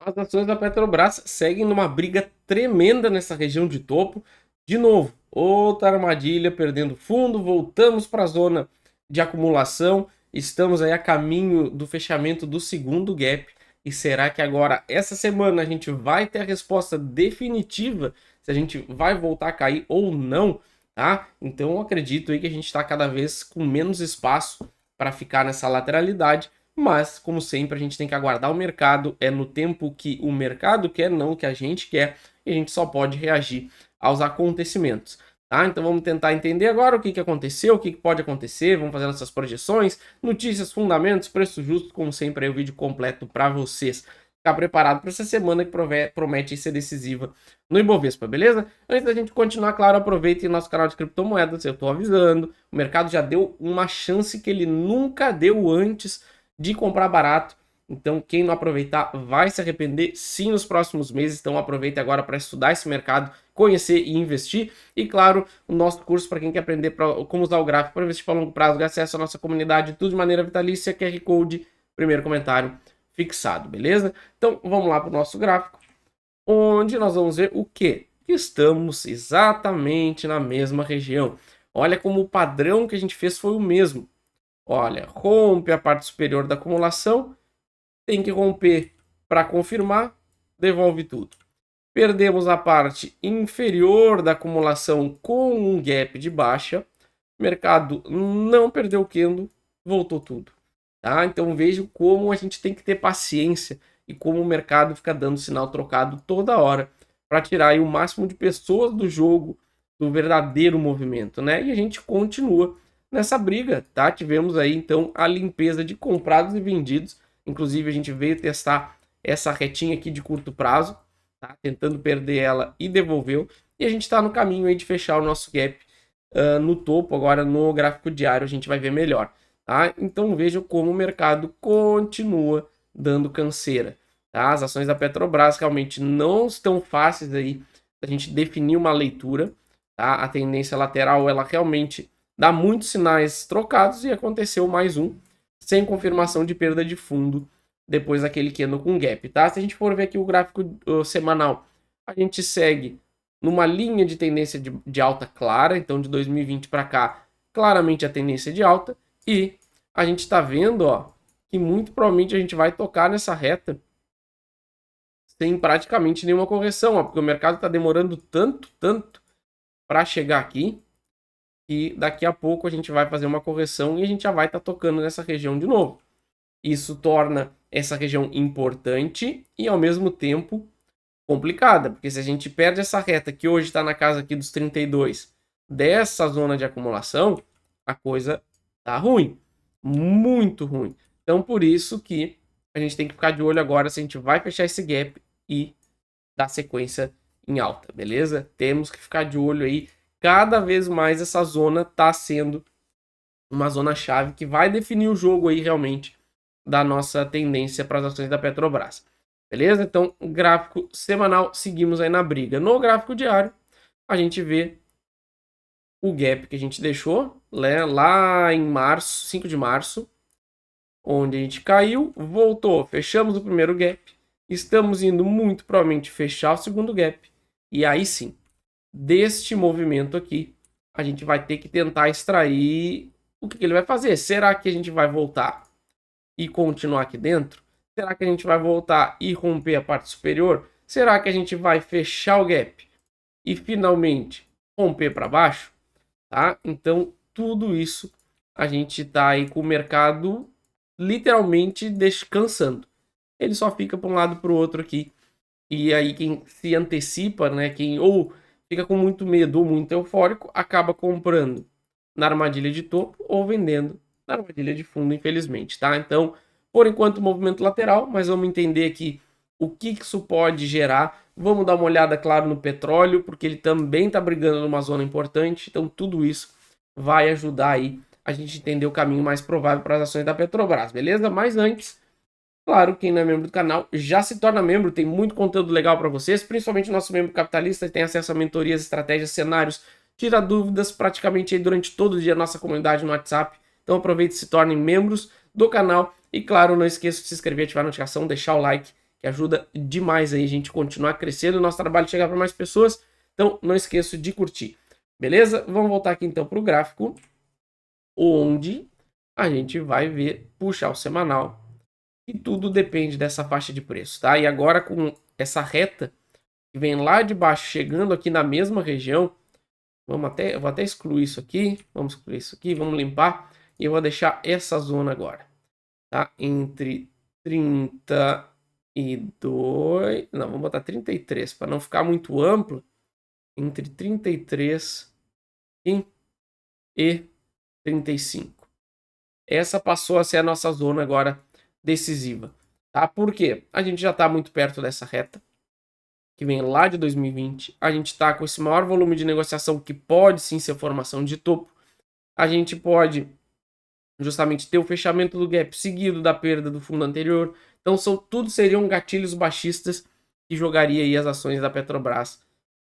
As ações da Petrobras seguem numa briga tremenda nessa região de topo. De novo, outra armadilha perdendo fundo, voltamos para a zona de acumulação. Estamos aí a caminho do fechamento do segundo gap. E será que agora, essa semana, a gente vai ter a resposta definitiva se a gente vai voltar a cair ou não, tá? Então eu acredito aí que a gente está cada vez com menos espaço para ficar nessa lateralidade. Mas, como sempre, a gente tem que aguardar o mercado, é no tempo que o mercado quer, não o que a gente quer, e a gente só pode reagir aos acontecimentos. Tá? Então vamos tentar entender agora o que aconteceu, o que pode acontecer, vamos fazer nossas projeções, notícias, fundamentos, preço justo, como sempre, aí o vídeo completo para vocês. Ficar preparado para essa semana que promete ser decisiva no Ibovespa, beleza? Antes da gente continuar, claro, aproveitem nosso canal de criptomoedas, eu estou avisando, o mercado já deu uma chance que ele nunca deu antes de comprar barato. Então, quem não aproveitar vai se arrepender sim nos próximos meses. Então, aproveite agora para estudar esse mercado, conhecer e investir. E, claro, o nosso curso para quem quer aprender como usar o gráfico para investir para longo prazo, acesso à nossa comunidade, tudo de maneira vitalícia, QR Code, primeiro comentário fixado, beleza? Então, vamos lá para o nosso gráfico, onde nós vamos ver o quê? Que estamos exatamente na mesma região. Olha como o padrão que a gente fez foi o mesmo. Olha, rompe a parte superior da acumulação, tem que romper para confirmar, devolve tudo. Perdemos a parte inferior da acumulação com um gap de baixa, mercado não perdeu o candle, voltou tudo. Tá? Então vejo como a gente tem que ter paciência e como o mercado fica dando sinal trocado toda hora para tirar aí o máximo de pessoas do jogo, do verdadeiro movimento, né? E a gente continua nessa briga, tá? Tivemos aí então a limpeza de comprados e vendidos. Inclusive a gente veio testar essa retinha aqui de curto prazo, tá? Tentando perder ela e devolveu. E a gente está no caminho aí de fechar o nosso gap no topo. Agora no gráfico diário a gente vai ver melhor, tá? Então vejam como o mercado continua dando canseira, tá? As ações da Petrobras realmente não estão fáceis aí da gente definir uma leitura, tá? A tendência lateral ela realmente dá muitos sinais trocados e aconteceu mais um, sem confirmação de perda de fundo depois daquele candle com gap, tá? Se a gente for ver aqui o gráfico semanal, a gente segue numa linha de tendência de alta clara, então de 2020 para cá, claramente a tendência de alta, e a gente está vendo, ó, que muito provavelmente a gente vai tocar nessa reta sem praticamente nenhuma correção, ó, porque o mercado está demorando tanto para chegar aqui, e daqui a pouco a gente vai fazer uma correção e a gente já vai estar tocando nessa região de novo. Isso torna essa região importante e ao mesmo tempo complicada, porque se a gente perde essa reta que hoje está na casa aqui dos 32 dessa zona de acumulação, a coisa tá ruim, muito ruim. Então por isso que a gente tem que ficar de olho agora se a gente vai fechar esse gap e dar sequência em alta, beleza? Temos que ficar de olho aí. Cada vez mais essa zona está sendo uma zona-chave que vai definir o jogo aí realmente da nossa tendência para as ações da Petrobras. Beleza? Então, gráfico semanal, seguimos aí na briga. No gráfico diário, a gente vê o gap que a gente deixou, né, lá em março, 5 de março, onde a gente caiu, voltou, fechamos o primeiro gap, estamos indo muito provavelmente fechar o segundo gap, e aí sim, deste movimento aqui, a gente vai ter que tentar extrair o que ele vai fazer. Será que a gente vai voltar e continuar aqui dentro? Será que a gente vai voltar e romper a parte superior? Será que a gente vai fechar o gap e finalmente romper para baixo? Tá? Então, tudo isso a gente tá aí com o mercado literalmente descansando. Ele só fica para um lado para o outro aqui. E aí quem se antecipa, né, quem ou fica com muito medo ou muito eufórico, acaba comprando na armadilha de topo ou vendendo na armadilha de fundo, infelizmente, tá? Então, por enquanto, movimento lateral, mas vamos entender aqui o que isso pode gerar. Vamos dar uma olhada, claro, no petróleo, porque ele também está brigando numa zona importante. Então, tudo isso vai ajudar aí a gente entender o caminho mais provável para as ações da Petrobras, beleza? Mas antes, claro, quem não é membro do canal já se torna membro, tem muito conteúdo legal para vocês, principalmente o nosso membro capitalista, que tem acesso a mentorias, estratégias, cenários, tira dúvidas praticamente aí durante todo o dia na nossa comunidade no WhatsApp. Então aproveite e se tornem membros do canal. E claro, não esqueça de se inscrever, ativar a notificação, deixar o like, que ajuda demais aí a gente continuar crescendo e o nosso trabalho chegar para mais pessoas. Então, não esqueça de curtir. Beleza? Vamos voltar aqui então para o gráfico, onde a gente vai ver, puxar o semanal, e tudo depende dessa faixa de preço, tá? E agora com essa reta que vem lá de baixo, chegando aqui na mesma região, eu vou até excluir isso aqui, vamos excluir isso aqui, vamos limpar, e eu vou deixar essa zona agora, tá? Entre 32, não, vamos botar 33, para não ficar muito amplo, entre 33 e 35. Essa passou a ser a nossa zona agora decisiva, tá? Por quê? A gente já está muito perto dessa reta, que vem lá de 2020. A gente está com esse maior volume de negociação, que pode sim ser formação de topo. A gente pode justamente ter o fechamento do gap seguido da perda do fundo anterior. Então, tudo seriam gatilhos baixistas que jogaria aí as ações da Petrobras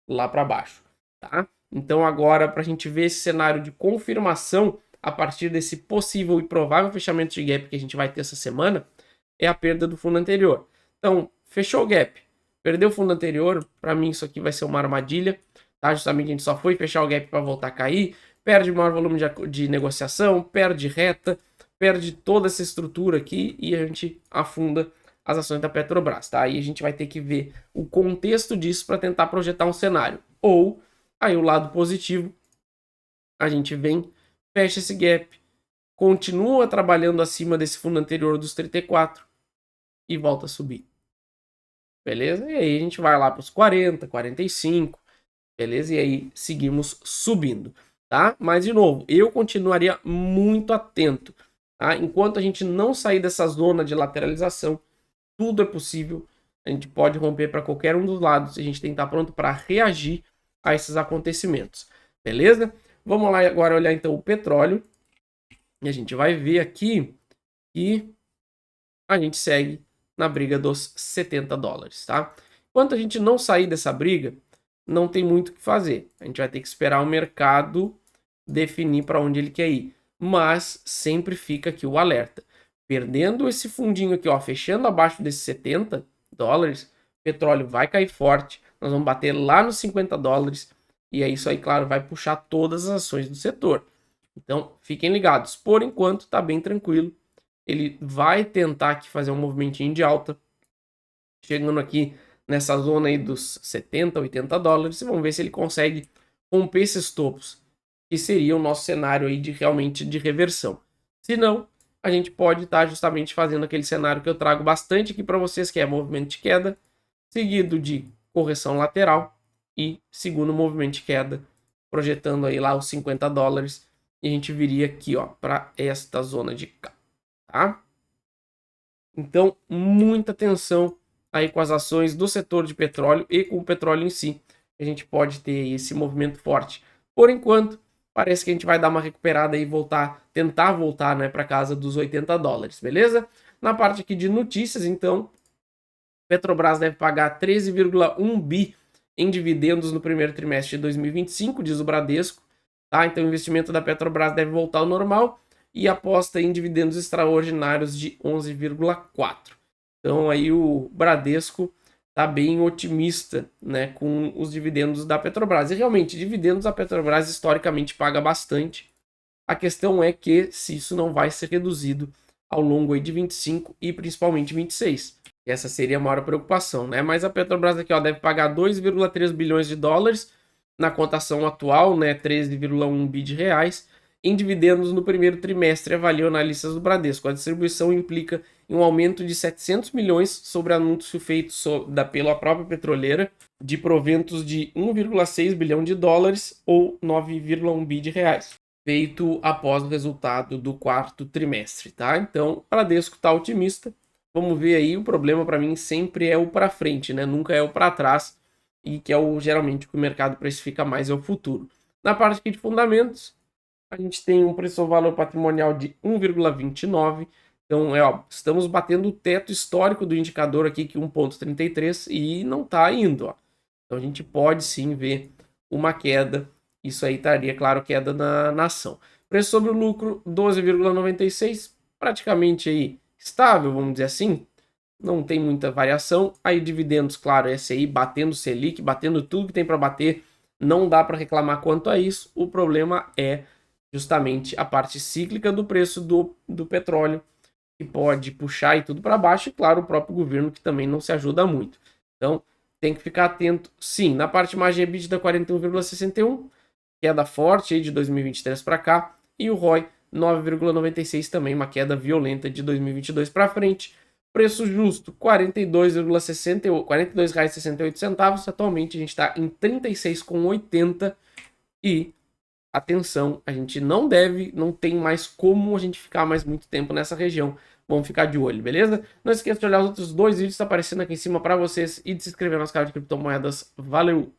lá para baixo, tá? Então, agora, para a gente ver esse cenário de confirmação a partir desse possível e provável fechamento de gap que a gente vai ter essa semana, é a perda do fundo anterior. Então, fechou o gap, perdeu o fundo anterior, para mim isso aqui vai ser uma armadilha, tá? Justamente a gente só foi fechar o gap para voltar a cair, perde o maior volume de negociação, perde reta, perde toda essa estrutura aqui e a gente afunda as ações da Petrobras, tá? Aí a gente vai ter que ver o contexto disso para tentar projetar um cenário. Ou, aí o lado positivo, a gente vem, fecha esse gap, continua trabalhando acima desse fundo anterior dos 34 e volta a subir. Beleza? E aí a gente vai lá para os 40, 45, beleza? E aí seguimos subindo, tá? Mas, de novo, eu continuaria muito atento, tá? Enquanto a gente não sair dessa zona de lateralização, tudo é possível. A gente pode romper para qualquer um dos lados. A gente tem que estar pronto para reagir a esses acontecimentos, beleza? Vamos lá agora olhar então o petróleo. E a gente vai ver aqui que a gente segue na briga dos 70 dólares, tá? Enquanto a gente não sair dessa briga, não tem muito o que fazer. A gente vai ter que esperar o mercado definir para onde ele quer ir. Mas sempre fica aqui o alerta. Perdendo esse fundinho aqui, ó, fechando abaixo desses 70 dólares, o petróleo vai cair forte. Nós vamos bater lá nos 50 dólares. E é isso aí, claro, vai puxar todas as ações do setor. Então, fiquem ligados. Por enquanto, tá bem tranquilo. Ele vai tentar aqui fazer um movimentinho de alta, chegando aqui nessa zona aí dos 70, 80 dólares, e vamos ver se ele consegue romper esses topos, que seria o nosso cenário aí de realmente de reversão. Se não, a gente pode estar justamente fazendo aquele cenário que eu trago bastante aqui para vocês, que é movimento de queda, seguido de correção lateral e segundo movimento de queda, projetando aí lá os 50 dólares, e a gente viria aqui, ó, para esta zona de cá, tá? Então, muita atenção aí com as ações do setor de petróleo e com o petróleo em si. A gente pode ter esse movimento forte. Por enquanto, parece que a gente vai dar uma recuperada e tentar voltar, né, para casa dos 80 dólares, beleza? Na parte aqui de notícias, então, Petrobras deve pagar 13,1 bi em dividendos no primeiro trimestre de 2025, diz o Bradesco, tá? Então, o investimento da Petrobras deve voltar ao normal e aposta em dividendos extraordinários de 11,4. Então aí o Bradesco está bem otimista, né, com os dividendos da Petrobras. E realmente, dividendos a Petrobras historicamente paga bastante. A questão é que se isso não vai ser reduzido ao longo aí de 25 e principalmente 26. Essa seria a maior preocupação, né? Mas a Petrobras aqui, ó, deve pagar 2,3 bilhões de dólares na cotação atual, né, 13,1 bi de reais, em dividendos no primeiro trimestre, avaliam analistas do Bradesco. A distribuição implica em um aumento de 700 milhões sobre anúncio feito pela própria petroleira de proventos de 1,6 bilhão de dólares ou 9,1 bi de reais, feito após o resultado do quarto trimestre, tá? Então, o Bradesco está otimista. Vamos ver aí, o problema para mim sempre é o para frente, né? Nunca é o para trás, e que é geralmente o que o mercado precifica mais, é o futuro. Na parte aqui de fundamentos, a gente tem um preço-valor patrimonial de 1,29. Então, estamos batendo o teto histórico do indicador aqui, que 1,33, e não está indo, ó. Então, a gente pode sim ver uma queda. Isso aí estaria, claro, queda na ação. Preço sobre o lucro, 12,96, praticamente aí estável, vamos dizer assim. não tem muita variação. Aí dividendos, claro, SI batendo Selic, batendo tudo que tem para bater, não dá para reclamar quanto a isso. O problema é justamente a parte cíclica do preço do petróleo, que pode puxar e tudo para baixo, e claro, o próprio governo que também não se ajuda muito. Então, tem que ficar atento, sim. Na parte margem EBITDA 41,61, queda forte aí de 2023 para cá, e o ROI 9,96 também, uma queda violenta de 2022 para frente. Preço justo R$ 42,68, atualmente a gente está em 36,80 e atenção, a gente não tem mais como a gente ficar mais muito tempo nessa região. Vamos ficar de olho, beleza? Não esqueça de olhar os outros dois vídeos que estão aparecendo aqui em cima para vocês e de se inscrever no nosso canal de criptomoedas. Valeu!